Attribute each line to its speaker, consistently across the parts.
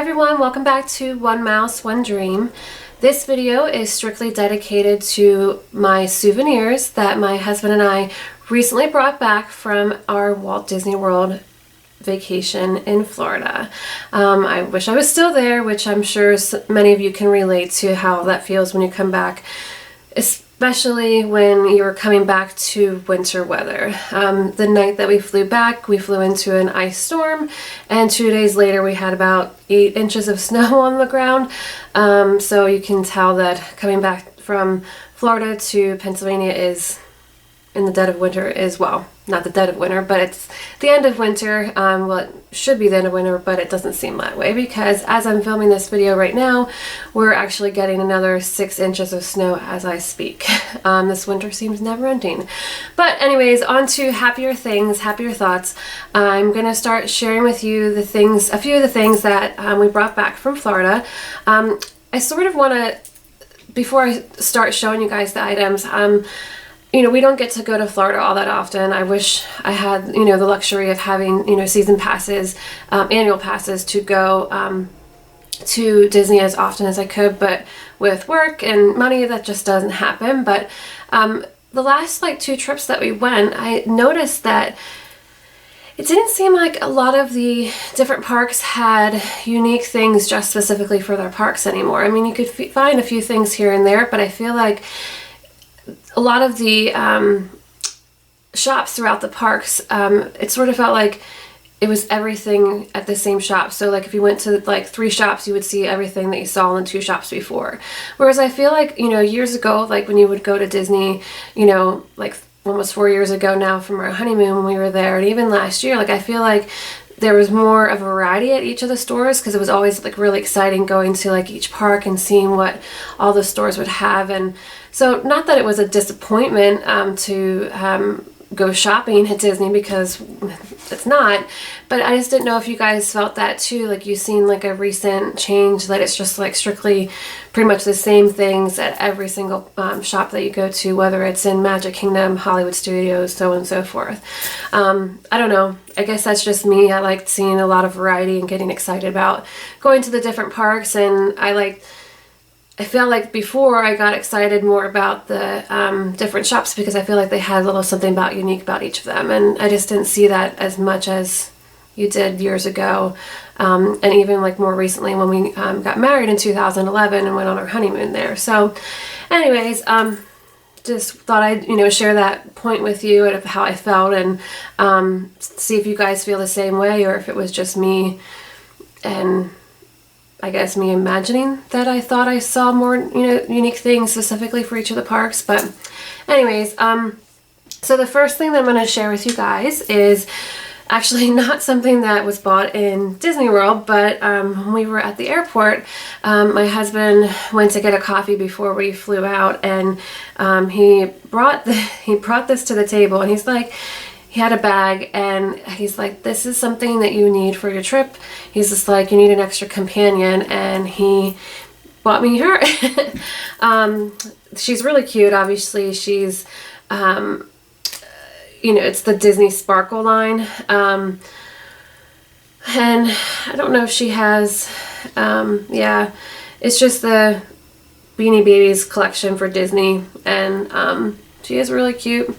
Speaker 1: everyone, welcome back to One Mouse, One Dream. This video is strictly dedicated to my souvenirs that my husband and I recently brought back from our Walt Disney World vacation in Florida. I wish I was still there, which I'm sure many of you can relate to how that feels when you come back, especially when you're coming back to winter weather. The night that we flew back, we flew into an ice storm, and 2 days later we had about 8 inches of snow on the ground. So you can tell that coming back from Florida to Pennsylvania is in the dead of winter is, well, not the dead of winter, but it's the end of winter. Well, it should be the end of winter, but it doesn't seem that way because as I'm filming this video right now, we're actually getting another 6 inches of snow as I speak. This winter seems never ending. But anyways, on to happier things, happier thoughts. I'm going to start sharing with you a few of the things that we brought back from Florida. I sort of want to, before I start showing you guys the items, you know, we don't get to go to Florida all that often. I wish I had, you know, the luxury of having, you know, season passes, annual passes to go to Disney as often as I could, but with work and money, that just doesn't happen. But the last like 2 trips that we went, I noticed that it didn't seem like a lot of the different parks had unique things just specifically for their parks anymore. I mean, you could find a few things here and there, but I feel like a lot of the shops throughout the parks, it sort of felt like it was everything at the same shop. So like if you went to like 3 shops, you would see everything that you saw in 2 shops before. Whereas I feel like, you know, years ago, like when you would go to Disney, you know, like almost 4 years ago now from our honeymoon when we were there, and even last year, like I feel like there was more of a variety at each of the stores because it was always like really exciting going to like each park and seeing what all the stores would have. And so not that it was a disappointment to go shopping at Disney, because it's not, but I just didn't know if you guys felt that too, like you've seen like a recent change that it's just like strictly pretty much the same things at every single shop that you go to, whether it's in Magic Kingdom, Hollywood Studios, so on and so forth. I don't know, I guess that's just me. I like seeing a lot of variety and getting excited about going to the different parks, and I feel like before I got excited more about the different shops because I feel like they had a little something unique about each of them, and I just didn't see that as much as you did years ago, and even like more recently when we got married in 2011 and went on our honeymoon there. So anyways, just thought I'd, you know, share that point with you and of how I felt, and see if you guys feel the same way or if it was just me and I guess me imagining that I thought I saw more, you know, unique things specifically for each of the parks. But anyways, so the first thing that I'm going to share with you guys is actually not something that was bought in Disney World, but when we were at the airport, my husband went to get a coffee before we flew out, and he brought this to the table, and he's like, he had a bag, and he's like, this is something that you need for your trip. He's just like, you need an extra companion, and he bought me her. She's really cute. Obviously, she's, you know, it's the Disney Sparkle line. And I don't know if she has, yeah, it's just the Beanie Babies collection for Disney, and she is really cute.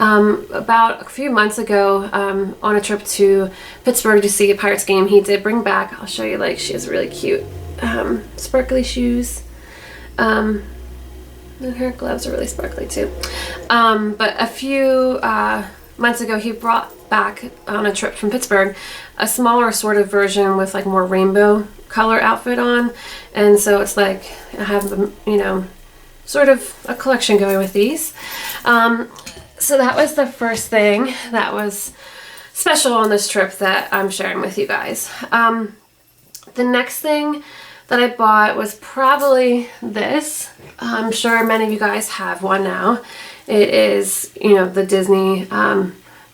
Speaker 1: About a few months ago, on a trip to Pittsburgh to see a Pirates game, he did bring back, I'll show you, like, she has really cute sparkly shoes, and her gloves are really sparkly too. But a few months ago, he brought back on a trip from Pittsburgh a smaller sort of version with like more rainbow color outfit on, and so it's like I have, you know, sort of a collection going with these. So that was the first thing that was special on this trip that I'm sharing with you guys. The next thing that I bought was probably this. I'm sure many of you guys have one now. It is, you know, the Disney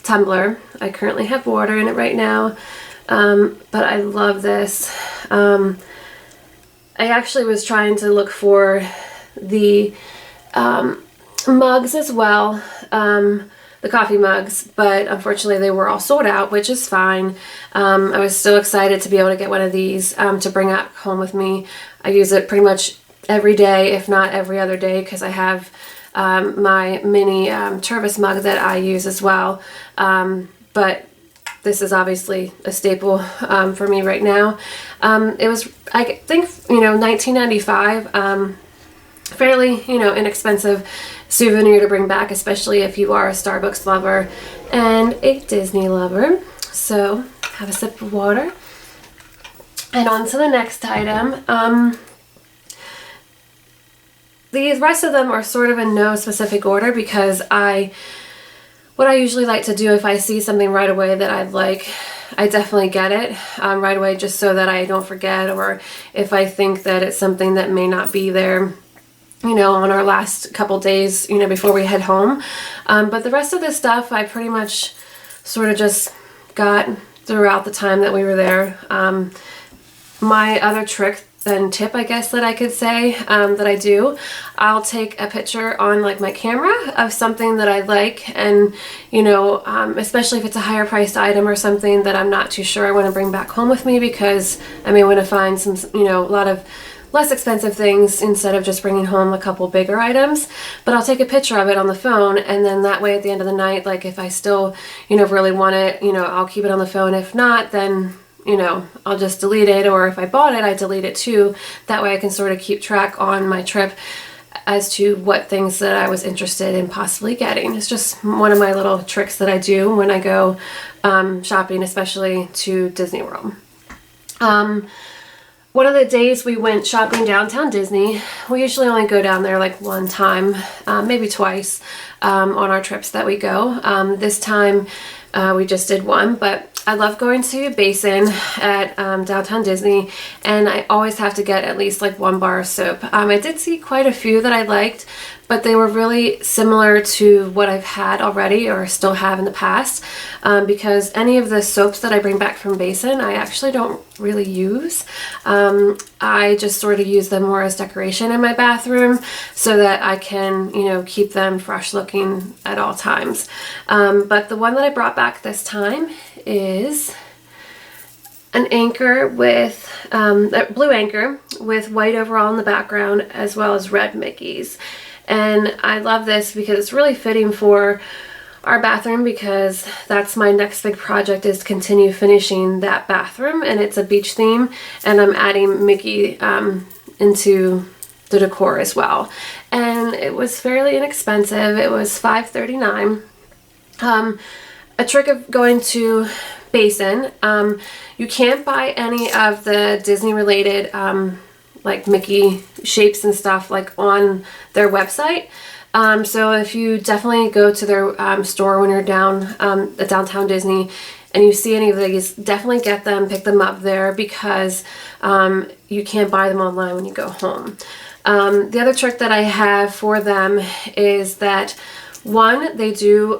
Speaker 1: tumbler. I currently have water in it right now, but I love this. I actually was trying to look for the mugs as well. The the coffee mugs, but unfortunately they were all sold out, which is fine. I was so excited to be able to get one of these to bring back home with me. I use it pretty much every day, if not every other day, because I have my mini Tervis mug that I use as well. But this is obviously a staple for me right now. It was, I think, $19.95. Fairly, inexpensive souvenir to bring back, especially if you are a Starbucks lover and a Disney lover. So have a sip of water. And on to the next item. The rest of them are sort of in no specific order because what I usually like to do if I see something right away that I'd like, I definitely get it right away just so that I don't forget, or if I think that it's something that may not be there on our last couple days, before we head home. But the rest of this stuff I pretty much sort of just got throughout the time that we were there. My other trick and tip, I guess, that I could say that I do, I'll take a picture on like my camera of something that I like, and especially if it's a higher priced item or something that I'm not too sure I want to bring back home with me, because I may want to find some a lot of less expensive things instead of just bringing home a couple bigger items. But I'll take a picture of it on the phone, and then that way at the end of the night, like if I still really want it, I'll keep it on the phone. If not, then I'll just delete it, or if I bought it, I delete it too. That way I can sort of keep track on my trip as to what things that I was interested in possibly getting. It's just one of my little tricks that I do when I go shopping, especially to Disney World. One of the days we went shopping downtown Disney, we usually only go down there like one time, maybe twice on our trips that we go. This time we just did one, but I love going to Basin at downtown Disney, and I always have to get at least like one bar of soap. I did see quite a few that I liked, but they were really similar to what I've had already or still have in the past, because any of the soaps that I bring back from Basin I actually don't really use. I just sort of use them more as decoration in my bathroom so that I can keep them fresh looking at all times. But the one that I brought back this time is an anchor with a blue anchor with white overall in the background, as well as red Mickeys. And I love this because it's really fitting for our bathroom, because that's my next big project, is to continue finishing that bathroom, and it's a beach theme, and I'm adding Mickey into the decor as well. And it was fairly inexpensive. It was $5.39. A trick of going to Basin, you can't buy any of the Disney related like Mickey shapes and stuff like on their website. So if you definitely go to their store when you're down at downtown Disney and you see any of these, definitely get them, pick them up there, because you can't buy them online when you go home. The other trick that I have for them is that, one, they do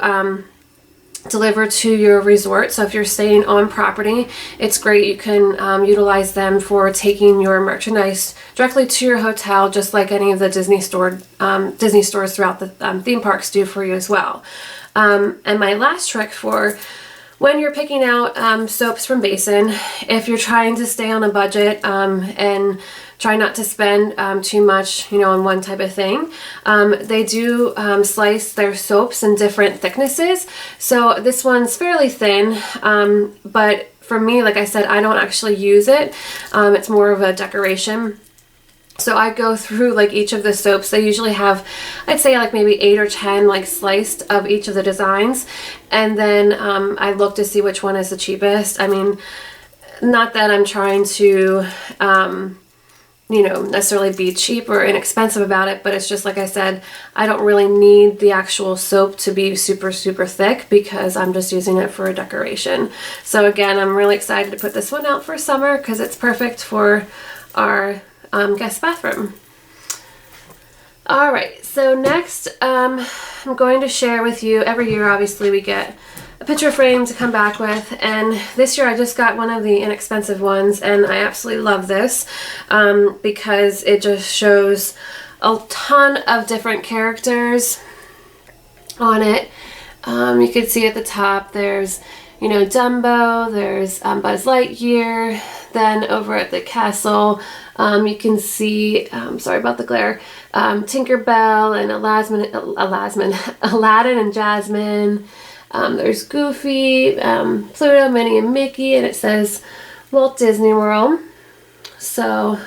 Speaker 1: deliver to your resort. So if you're staying on property, it's great. You can utilize them for taking your merchandise directly to your hotel, just like any of the Disney stores throughout the theme parks do for you as well. And my last trick for when you're picking out soaps from Basin, if you're trying to stay on a budget and try not to spend too much, on one type of thing, they do slice their soaps in different thicknesses. So this one's fairly thin, but for me, like I said, I don't actually use it. It's more of a decoration. So I go through like each of the soaps. They usually have, I'd say like maybe 8 or 10 like sliced of each of the designs. And then I look to see which one is the cheapest. I mean, not that I'm trying to, necessarily be cheap or inexpensive about it, but it's just like I said, I don't really need the actual soap to be super, super thick, because I'm just using it for a decoration. So again, I'm really excited to put this one out for summer because it's perfect for our guest bathroom. Alright, so next I'm going to share with you, every year obviously we get a picture frame to come back with, and this year I just got one of the inexpensive ones, and I absolutely love this because it just shows a ton of different characters on it. You can see at the top there's, you know, Dumbo, there's Buzz Lightyear. Then over at the castle, you can see, sorry about the glare, Tinkerbell and Aladdin and Jasmine. There's Goofy, Pluto, Minnie, and Mickey, and it says Walt Disney World. So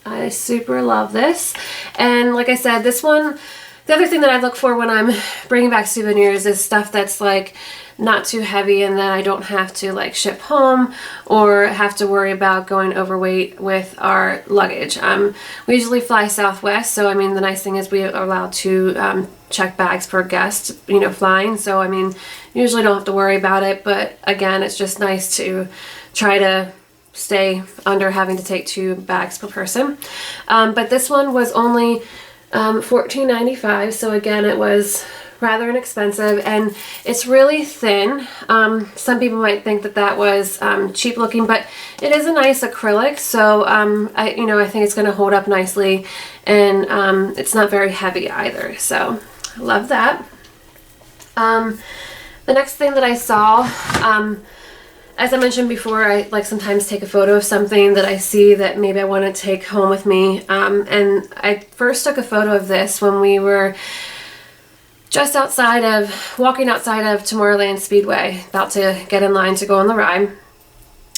Speaker 1: I super love this. And like I said, this one, the other thing that I look for when I'm bringing back souvenirs is stuff that's like not too heavy and that I don't have to like ship home or have to worry about going overweight with our luggage. We usually fly Southwest, so I mean the nice thing is we are allowed to check bags per guest, you know, flying. So I mean usually don't have to worry about it, but again it's just nice to try to stay under having to take 2 bags per person. But this one was only $14.95, so again it was rather inexpensive, and it's really thin. Some people might think that that was cheap looking, but it is a nice acrylic, so I think it's going to hold up nicely, and it's not very heavy either, so I love that. The next thing that I saw, as I mentioned before, I like sometimes take a photo of something that I see that maybe I want to take home with me. And I first took a photo of this when we were just walking outside of Tomorrowland Speedway, about to get in line to go on the ride.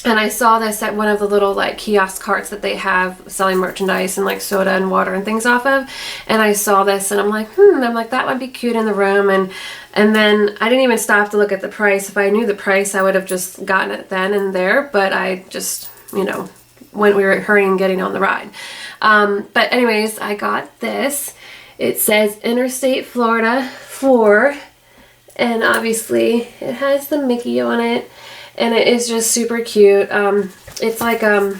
Speaker 1: And I saw this at one of the little like kiosk carts that they have selling merchandise and like soda and water and things off of. And I saw this and I'm like, that would be cute in the room. And then I didn't even stop to look at the price. If I knew the price, I would have just gotten it then and there. But I just, you know, when we were hurrying getting on the ride. But anyways, I got this. It says Interstate Florida 4. And obviously it has the Mickey on it. And it is just super cute. It's like a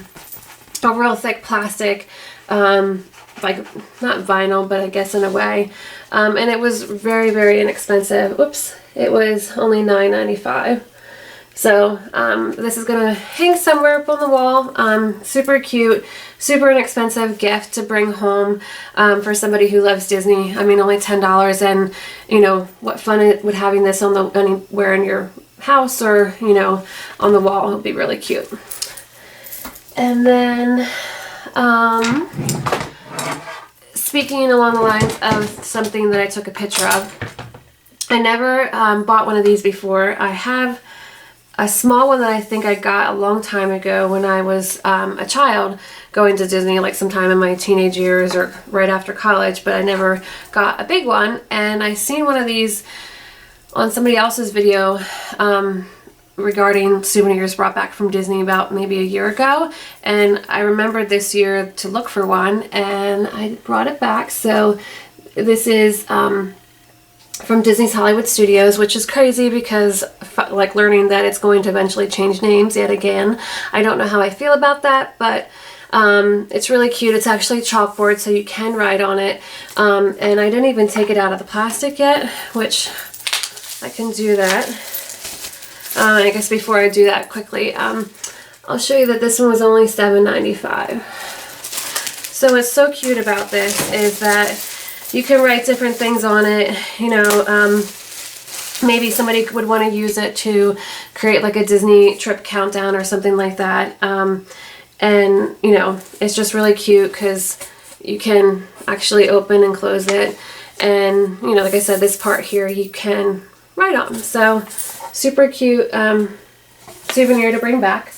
Speaker 1: real thick plastic, like not vinyl, but I guess in a way. And it was very, very inexpensive. Oops, it was only $9.95. So this is gonna hang somewhere up on the wall. Super cute, super inexpensive gift to bring home for somebody who loves Disney. I mean, only $10, and you know what fun it would having this on the anywhere in your house or, you know, on the wall. It'll be really cute. And then speaking along the lines of something that I took a picture of, I never bought one of these before. I have a small one that I think I got a long time ago when I was a child going to Disney, like sometime in my teenage years or right after college, but I never got a big one. And I seen one of these on somebody else's video regarding souvenirs brought back from Disney about maybe a year ago, and I remembered this year to look for one, and I brought it back. So this is from Disney's Hollywood Studios, which is crazy because like learning that it's going to eventually change names yet again. I don't know how I feel about that, but it's really cute. It's actually chalkboard, so you can write on it, and I didn't even take it out of the plastic yet, which I can do that. I guess before I do that quickly, I'll show you that this one was only $7.95. So what's so cute about this is that you can write different things on it. You know, maybe somebody would want to use it to create like a Disney trip countdown or something like that. And, you know, it's just really cute because you can actually open and close it. And, you know, like I said, this part here you can write on. So super cute souvenir to bring back.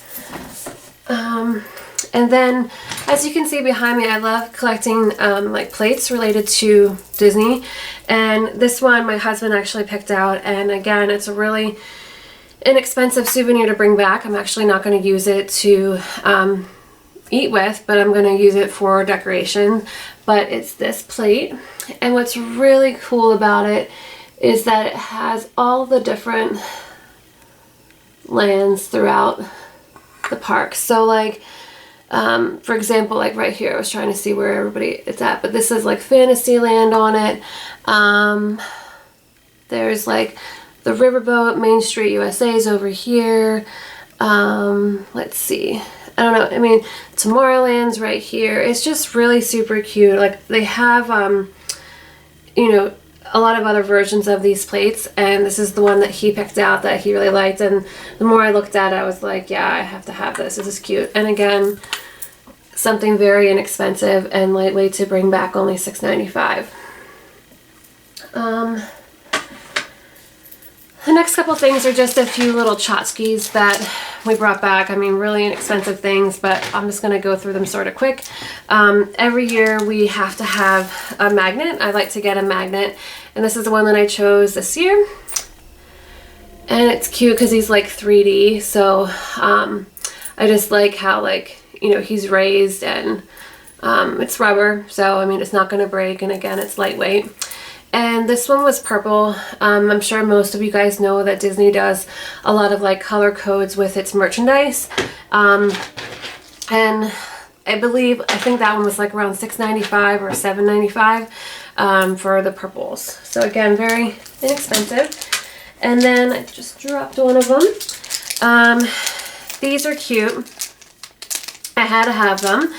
Speaker 1: And then as you can see behind me, I love collecting like plates related to Disney, and this one my husband actually picked out, and again it's a really inexpensive souvenir to bring back. I'm actually not going to use it to eat with, but I'm going to use it for decoration. But it's this plate, and what's really cool about it is that it has all the different lands throughout the park. So like for example, like right here, I was trying to see where everybody is at, but this is like Fantasyland on it. There's like the Riverboat, Main Street USA is over here. Let's see, I don't know, I mean Tomorrowland's right here. It's just really super cute. Like they have you know, a lot of other versions of these plates, and this is the one that he picked out that he really liked, and the more I looked at it, I was like, yeah, I have to have this. This is cute. And again, something very inexpensive and lightweight to bring back, only $6.95. The next couple things are just a few little tchotchkes that we brought back. I mean, really inexpensive things, but I'm just going to go through them sort of quick. Every year we have to have a magnet. I like to get a magnet, and this is the one that I chose this year. And it's cute because he's like 3D, so I just like how, like, you know, he's raised, and it's rubber, so I mean, it's not going to break, and again, it's lightweight. And this one was purple. I'm sure most of you guys know that Disney does a lot of like color codes with its merchandise. And I think that one was like around $6.95 or $7.95 for the purples. So again, very inexpensive. And then I just dropped one of them. These are cute. I had to have them.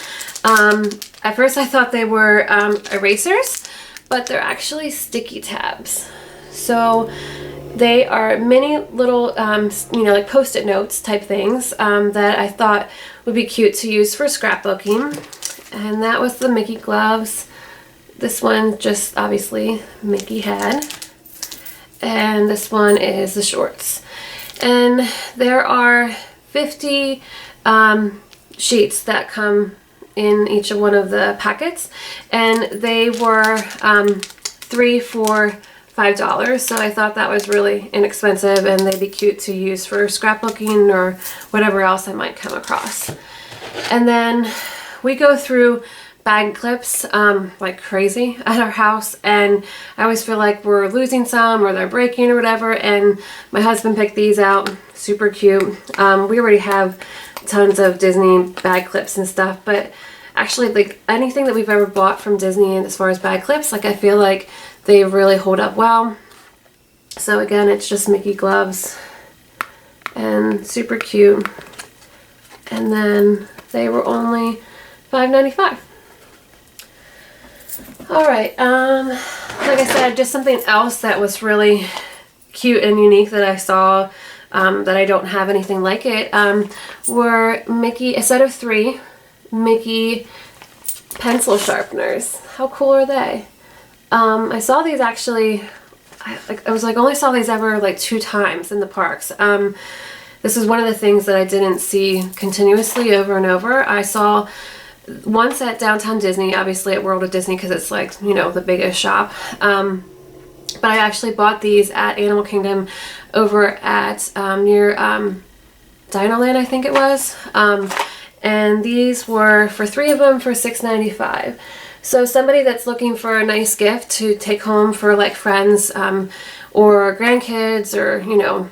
Speaker 1: At first I thought they were erasers, but they're actually sticky tabs. So they are mini little, you know, like Post-it notes type things that I thought would be cute to use for scrapbooking. And that was the Mickey gloves. This one just obviously Mickey had. And this one is the shorts. And there are 50 sheets that come in each of one of the packets, and they were 3 for $5, so I thought that was really inexpensive, and they'd be cute to use for scrapbooking or whatever else I might come across. And then we go through bag clips like crazy at our house, and I always feel like we're losing some or they're breaking or whatever, and my husband picked these out. Super cute. We already have tons of Disney bag clips and stuff, but actually, like, anything that we've ever bought from Disney, and as far as bag clips, like, I feel like they really hold up well. So again, it's just Mickey gloves and super cute. And then they were only $5.95. All right, like I said, just something else that was really cute and unique that I saw that I don't have anything like it were a set of 3 Mickey pencil sharpeners. How cool are they? I saw these actually, I only saw these ever like 2 times in the parks. This is one of the things that I didn't see continuously over and over. I saw once at Downtown Disney, obviously at World of Disney, because it's like, you know, the biggest shop. But I actually bought these at Animal Kingdom over at near Dinoland, I think it was. And these were, for 3 of them, for $6.95. So somebody that's looking for a nice gift to take home for like friends or grandkids or, you know,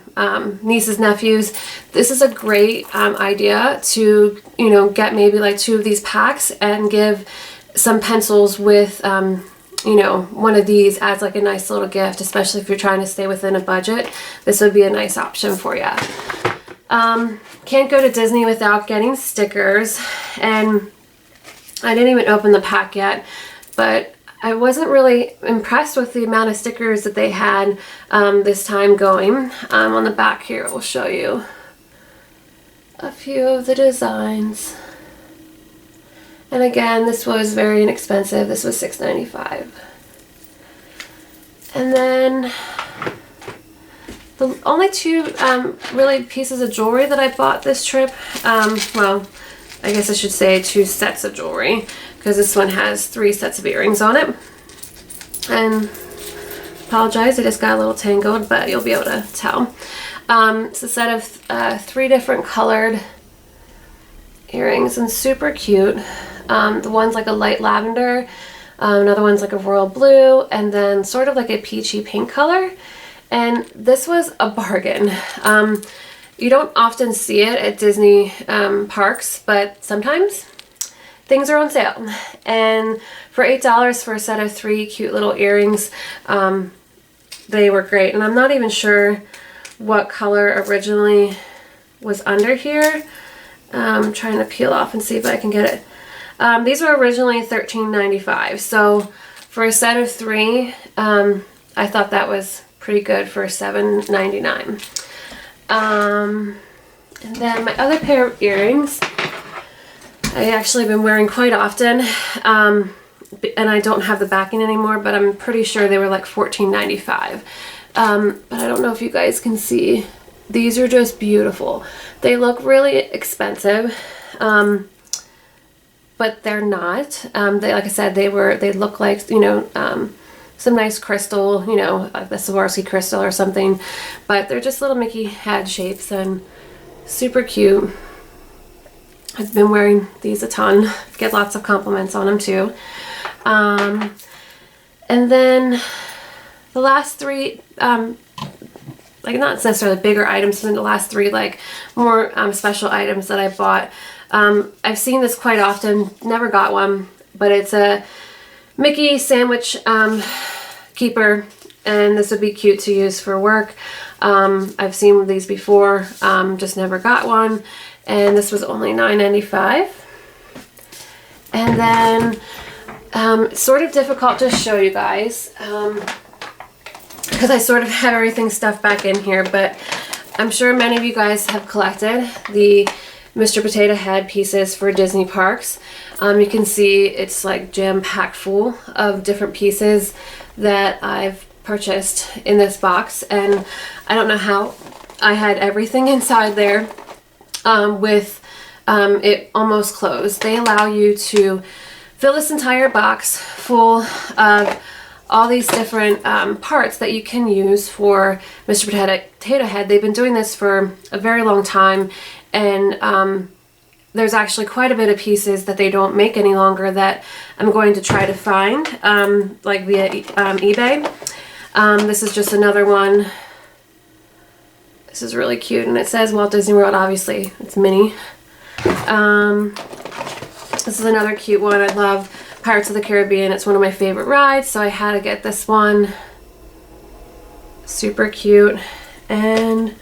Speaker 1: nieces, nephews, this is a great idea to, you know, get maybe like 2 of these packs and give some pencils with, you know, one of these as like a nice little gift, especially if you're trying to stay within a budget. This would be a nice option for you. Can't go to Disney without getting stickers, and I didn't even open the pack yet, but I wasn't really impressed with the amount of stickers that they had this time going. On the back here, it will show you a few of the designs. And again, this was very inexpensive. This was $6.95. And then the only 2 really pieces of jewelry that I bought this trip, well, I guess I should say 2 sets of jewelry, because this one has 3 sets of earrings on it. And apologize, I just got a little tangled, but you'll be able to tell. It's a set of 3 different colored earrings, and super cute. The one's like a light lavender, another one's like a royal blue, and then sort of like a peachy pink color. And this was a bargain. You don't often see it at Disney parks, but sometimes things are on sale. And for $8 for a set of 3 cute little earrings, they were great. And I'm not even sure what color originally was under here. I'm trying to peel off and see if I can get it. These were originally $13.95. So for a set of 3, I thought that was pretty good for $7.99. And then my other pair of earrings, I actually been wearing quite often, and I don't have the backing anymore, but I'm pretty sure they were like $14.95. But I don't know if you guys can see. These are just beautiful. They look really expensive, but they're not. They, like I said, they look like, you know, some nice crystal, you know, like the Swarovski crystal or something, but they're just little Mickey head shapes and super cute. I've been wearing these a ton. Get lots of compliments on them too. And then the last three, like not necessarily bigger items, but the last three like more special items that I bought. I've seen this quite often, never got one, but it's a Mickey sandwich keeper, and this would be cute to use for work. I've seen these before, just never got one, and this was only $9.95. And then it's sort of difficult to show you guys because I sort of have everything stuffed back in here, but I'm sure many of you guys have collected the Mr. Potato Head pieces for Disney parks. You can see it's like jam-packed full of different pieces that I've purchased in this box, and I don't know how I had everything inside there with it almost closed. They allow you to fill this entire box full of all these different parts that you can use for Mr. Potato Head. They've been doing this for a very long time, and there's actually quite a bit of pieces that they don't make any longer that I'm going to try to find, like via eBay. This is just another one. This is really cute, and it says Walt Disney World, obviously. It's Minnie. This is another cute one. I love Pirates of the Caribbean. It's one of my favorite rides, so I had to get this one. Super cute. And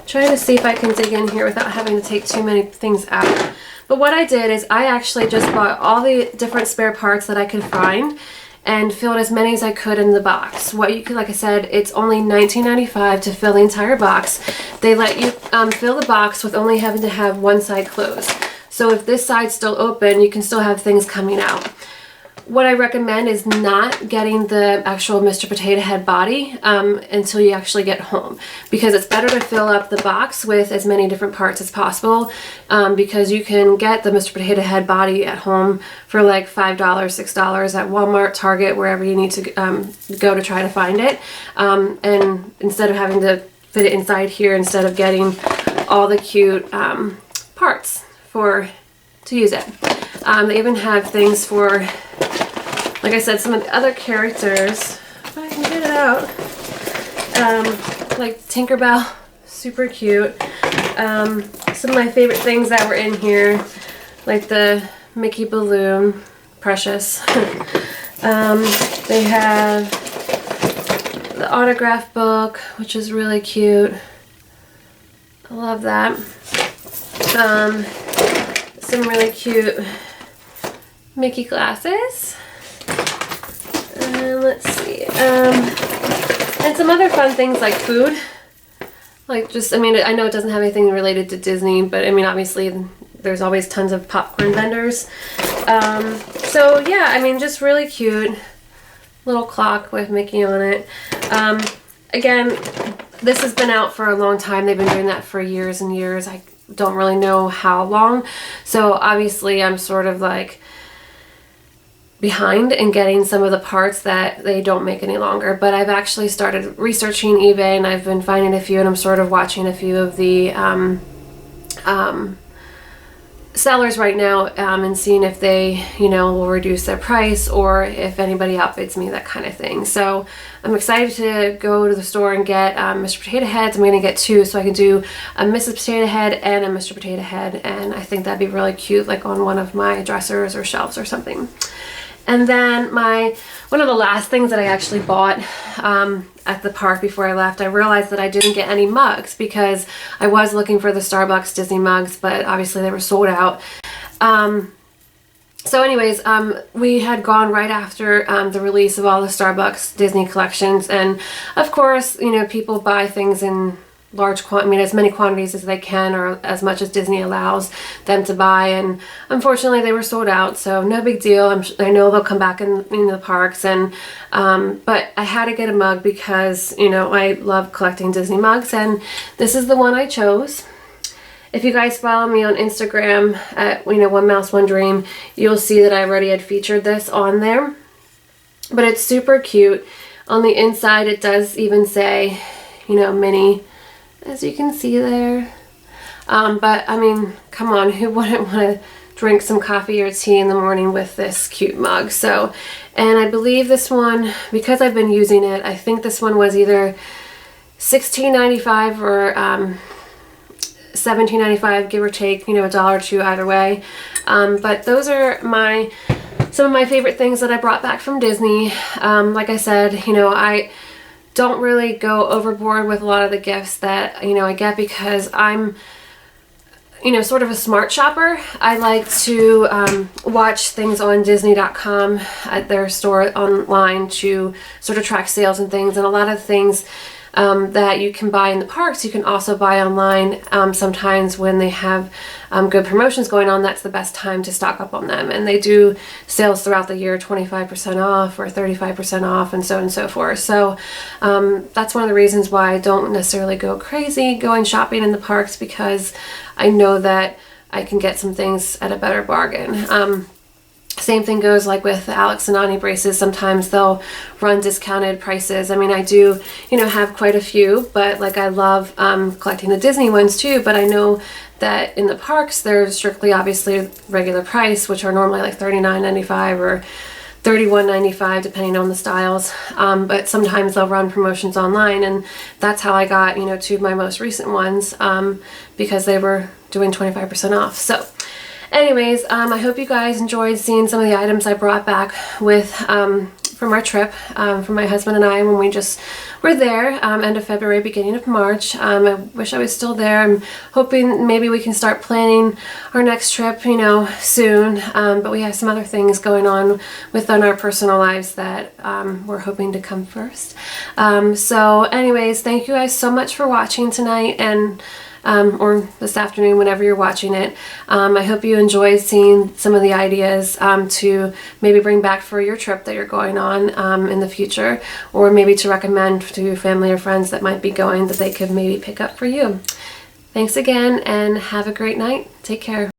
Speaker 1: trying to see if I can dig in here without having to take too many things out. But what I did is I actually just bought all the different spare parts that I could find and filled as many as I could in the box. What you could, like I said, it's only $19.95 to fill the entire box. They let you fill the box with only having to have one side closed. So if this side's still open, you can still have things coming out. What I recommend is not getting the actual Mr. Potato Head body until you actually get home, because it's better to fill up the box with as many different parts as possible, because you can get the Mr. Potato Head body at home for like $5, $6 at Walmart, Target, wherever you need to go to try to find it. And instead of having to fit it inside here, instead of getting all the cute parts to use it. They even have things for, like I said, some of the other characters, if I can get it out, like Tinkerbell, super cute. Some of my favorite things that were in here, like the Mickey balloon, precious. They have the autograph book, which is really cute. I love that. Some really cute Mickey glasses. Let's see. And some other fun things like food. Like just, I mean, I know it doesn't have anything related to Disney, but I mean, obviously there's always tons of popcorn vendors. So yeah, I mean, just really cute little clock with Mickey on it. Again, this has been out for a long time. They've been doing that for years and years. I don't really know how long. So obviously I'm sort of like behind in getting some of the parts that they don't make any longer. But I've actually started researching eBay, and I've been finding a few, and I'm sort of watching a few of the sellers right now, and seeing if they, you know, will reduce their price or if anybody outbids me, that kind of thing. So I'm excited to go to the store and get Mr. Potato Heads. I'm going to get two, so I can do a Mrs. Potato Head and a Mr. Potato Head, and I think that'd be really cute, like on one of my dressers or shelves or something. And then one of the last things that I actually bought at the park before I left, I realized that I didn't get any mugs, because I was looking for the Starbucks Disney mugs, but obviously they were sold out. So anyways, we had gone right after the release of all the Starbucks Disney collections, and of course, you know, people buy things in large as many quantities as they can, or as much as Disney allows them to buy, and unfortunately they were sold out, so no big deal. I know they'll come back in the parks, and but I had to get a mug because, you know, I love collecting Disney mugs, and this is the one I chose. If you guys follow me on Instagram at, you know, One Mouse One Dream, you'll see that I already had featured this on there. But it's super cute. On the inside, it does even say, you know, Minnie, as you can see there. But I mean, come on, who wouldn't want to drink some coffee or tea in the morning with this cute mug? So, and I believe this one, because I've been using it, I think this one was either $16.95 or $17.95, give or take, you know, $1 or $2 either way. But those are some of my favorite things that I brought back from Disney. Like I said, you know, I don't really go overboard with a lot of the gifts that, you know, I get, because I'm, you know, sort of a smart shopper. I like to watch things on Disney.com at their store online to sort of track sales and things, and a lot of things that you can buy in the parks, you can also buy online. Sometimes when they have good promotions going on, that's the best time to stock up on them. And they do sales throughout the year, 25% off or 35% off, and so on and so forth. So that's one of the reasons why I don't necessarily go crazy going shopping in the parks, because I know that I can get some things at a better bargain. Same thing goes like with the Alex and Ani braces. Sometimes they'll run discounted prices. I mean, I do, you know, have quite a few, but like I love collecting the Disney ones too, but I know that in the parks they're strictly obviously regular price, which are normally like $39.95 or $31.95 depending on the styles, but sometimes they'll run promotions online, and that's how I got, you know, two of my most recent ones, because they were doing 25% off. So anyways, I hope you guys enjoyed seeing some of the items I brought back with from our trip, from my husband and I when we just were there, end of February, beginning of March. I wish I was still there. I'm hoping maybe we can start planning our next trip, you know, soon, but we have some other things going on within our personal lives that we're hoping to come first. So anyways, thank you guys so much for watching tonight, and or this afternoon, whenever you're watching it. I hope you enjoyed seeing some of the ideas to maybe bring back for your trip that you're going on in the future, or maybe to recommend to your family or friends that might be going, that they could maybe pick up for you. Thanks again, and have a great night. Take care.